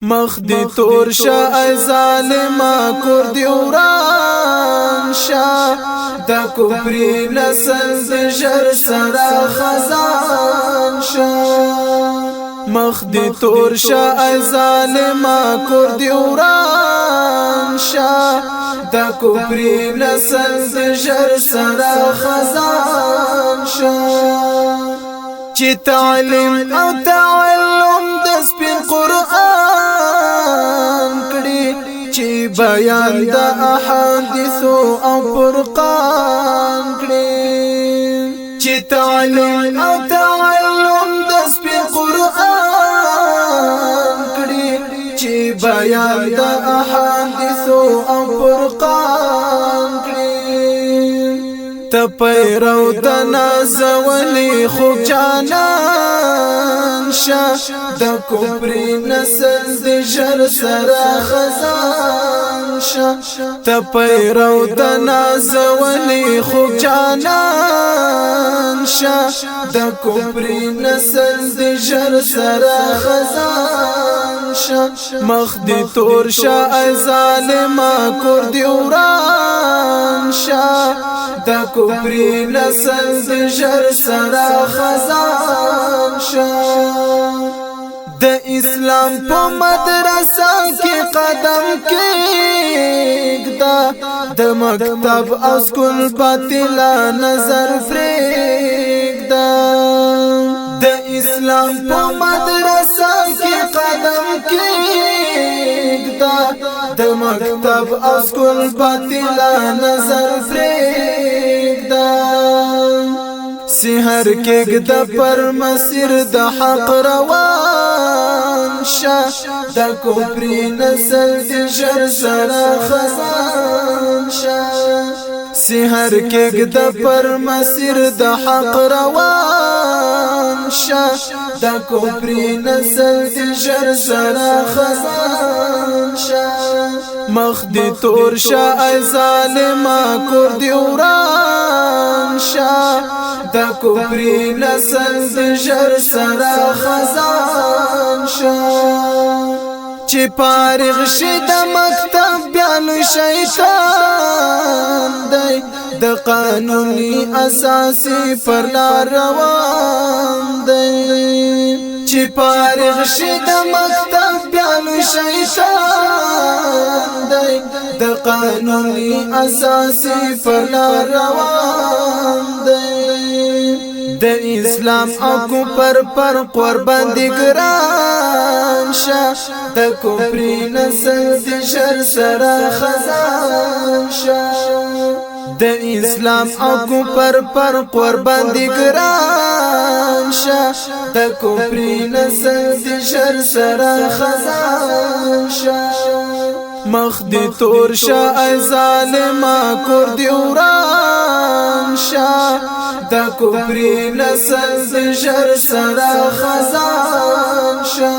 مخ دی تور شا ای ظالما کور دی وران شا دا کفری نسل دی جر سرا خزان شا مخ دی تور شا ای ظالما کور دی وران شا دا کفری نسل دی جر سرا خزان شا چی تعلیم او تعلم دس پین قرآن کړي چې بیان د احادیث او فرقان کړي چې تعلیم او تعلم دس پین قرآن کړي چې بیان د احادیث او فرقان کړي تپیرو د نازولی خوب جانان شا د کفری نسل د جر سرا خزان شا تپیرو د نازولی خوب جانان شا د کفری نسل د جر سرا خزان شا مخ دی تور شا ای ظالما کور دی وران شا دا کفری نسل دی جر سرا خزان شا د اسلام په مدرسه کې قدم کېږدا د مکتب او سکول باطل نظر فریږدا د اسلام په مدرسه کې قدم کېږدا د مکتب او سکول باطل نظر فریږدا سحر کېږد پر مسیر د حق روان شا د کفری نسل د جر سرا خزان شا سحر کېږد پر مسیر د حق روان شا د کفری نسل د جر سرا خزان شا مخ دی تور شا ای ظالما کور دی وران شا دا کفری نسل دی جر سرا خزان شا چی پارغ شی دا مکتب بیالو شیطان دی د قانونی اساسی پر لار روان دی چی پارغ شی دا مکتب بیالو شیطان دی د قانونی اساسی پر لار روان دی د اسلام او کفر پر قربان دی ګران شا د کفری نسل دی شر سرا خزان شا د اسلام او کفر پر قربان دی ګران شا د کفری نسل دی شر سرا خزان شا مخ دی تور شا ای ظالما کور دی وران شا د کفری نسل د جر سرا خزان شا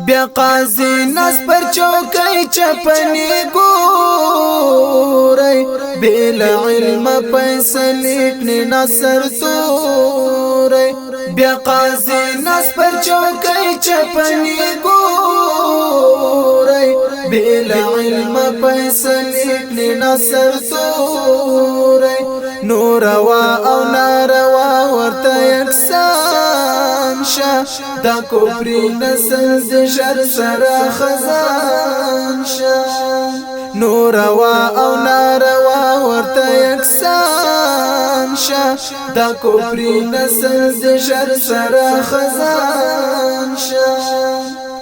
بیا قاضی نس پر چوکای چپنی ګورای بل علم فیصله کړي نصر تورای بیا قاضی نس پر چوکای چپنی ګورای بل علم فیصله کړي نصر تورای نوروا او ناروا ورته یکسان شا دا کفری نسل د جر سرا خزان شا نوروا او ناروا ورته یکسان شا دا کفری نسل د جر سرا خزان شا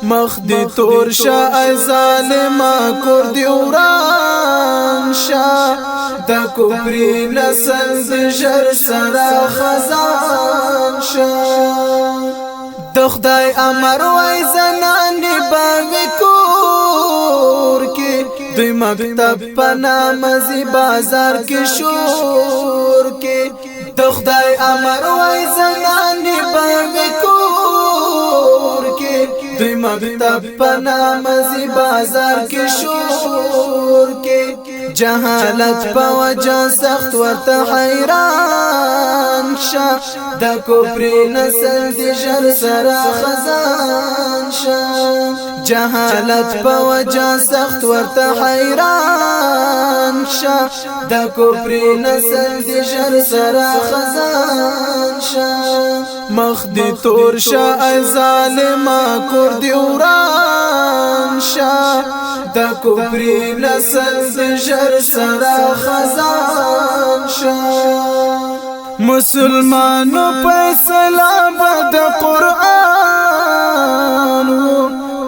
مخ دی تور شا ای ظالما کور دی وران شا دا کفری نسل د جر سرا خزان شا د خدای امر وای زنانی باغ کور کې دوی مکتب په نام زی بازار کې شور کې د خدای امر وای زنانی باغ کور کې دوی مکتب په نام زی بازار کې شور کې جهالت په وجه سخت ورته حیران شه د کفر نسل دی ژر سره خزان شه جهالت په وجه سخت ورته حیران شه د کفر نسل دی ژر سره خزان شه مخ دی تور شه ای ظالما کور دی وران شه د کفر نسل دی ژر سره خزان شه مسلمانو فیصله د قرآن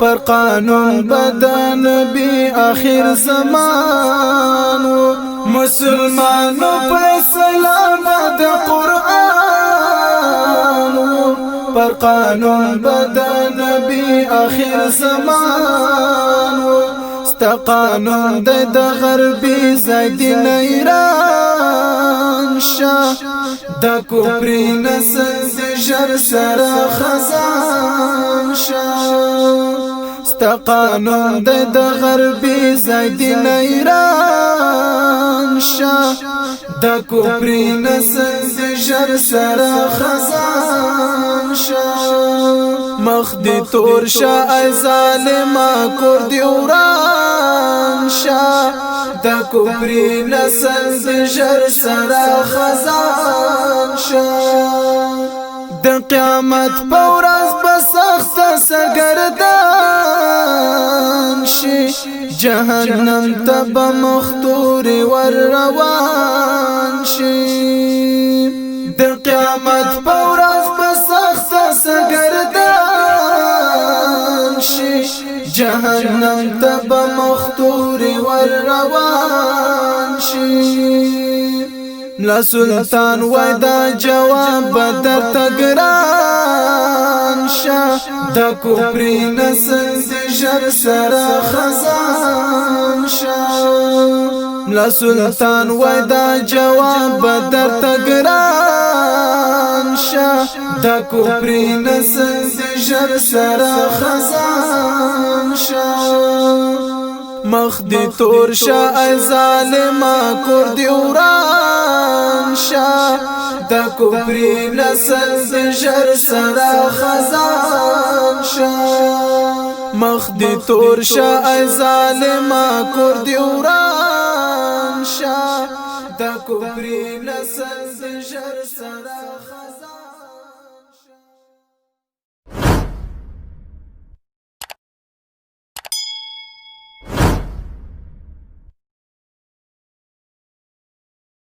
پر قانون بدن بی آخر زمان مسلمانو فیصله د قرآن پر قانون بدن بی آخر زمان ستا قانون د غربی زیدین ایران شاه د کفر نسل دی ژر سره خزان شاه ستا قانون د غربی زیدین ایران شاه د کفر نسل دی ژر سره خزان شاه مخ دی تور شه ای ظالما کور دی وران شه د کفر نسل دی ژر سره خزان شه د قیامت په ورځ به سخت سرګردان شي جهنم ته به مختور ور روان شي د قیامت په ورځ به سخت سرګردان شي جهنم ته به مختور ور روان شي لا سلطان وای دا جواب در تګران شه د کفر نسل دی ژر سره خزان شه لا سلطان وای دا جواب در تګران شه د کفر نسل دی ژر سره خزان شه مخ دی تور شه ای ظالما کور دی وران شه د کفر نسل دی ژر سره خزان شه مخ دی تور شه ای ظالما کور دی وران شه د کفر نسل دی ژر سره خزان